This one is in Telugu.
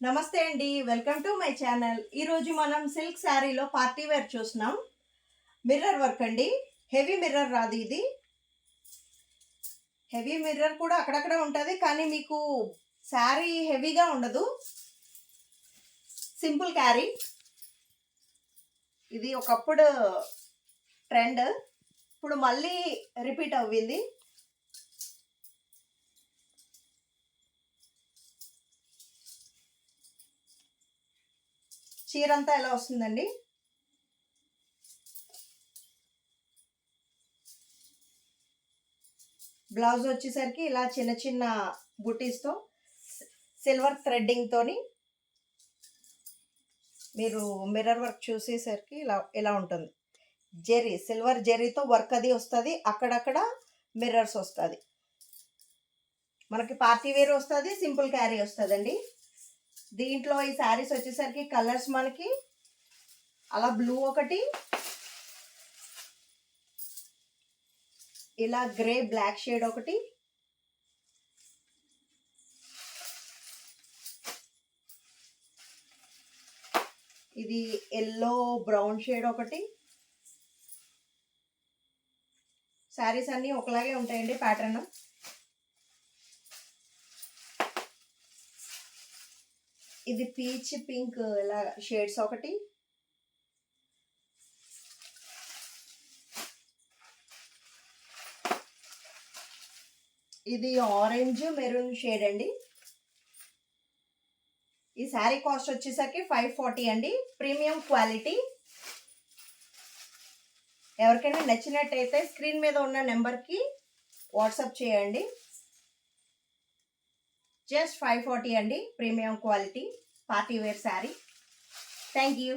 నమస్తే అండి, వెల్కమ్ టు మై ఛానల్. ఈరోజు మనం సిల్క్ శారీలో పార్టీ వేర్ చూస్తున్నాం. మిర్రర్ వర్క్ అండి. హెవీ మిర్రర్ రాదు ఇది. హెవీ మిర్రర్ కూడా అక్కడక్కడ ఉంటుంది, కానీ మీకు శారీ హెవీగా ఉండదు. Simple carry. ఇది ఒకప్పుడు ట్రెండ్, ఇప్పుడు మళ్ళీ రిపీట్ అవ్వింది. చీర అంతా ఎలా వస్తుందండి. బ్లౌజ్ వచ్చేసరికి ఇలా చిన్న చిన్న బుటీస్తో సిల్వర్ థ్రెడ్డింగ్తోని మీరు మిర్రర్ వర్క్ చూసేసరికి ఇలా ఉంటుంది. సిల్వర్ జెరీతో వర్క్ అది వస్తుంది. అక్కడక్కడ మిర్రర్స్ వస్తుంది. మనకి పార్టీ వేర్ వస్తుంది, సింపుల్ క్యారీ వస్తుందండి. దీంట్లో ఈ శారీస్ వచ్చేసరికి కలర్స్ మనకి అలా బ్లూ ఒకటి, ఇలా గ్రే బ్లాక్ షేడ్ ఒకటి, ఇది ఎల్లో బ్రౌన్ షేడ్ ఒకటి. శారీస్ అన్నీ ఒకలాగే ఉంటాయండి ప్యాటర్న్. ఇది పీచ్ పింక్ ఇలా షేడ్స్ ఒకటి, ఇది ఆరెంజ్ మెరూన్ షేడ్ అండి. ఈ శారీ కాస్ట్ వచ్చేసరికి 540 అండి. Premium quality. ఎవరికైనా నచ్చినట్టయితే స్క్రీన్ మీద ఉన్న నెంబర్కి వాట్సాప్ చేయండి. జస్ట్ 540 అండి. Premium quality party wear sari. Thank you.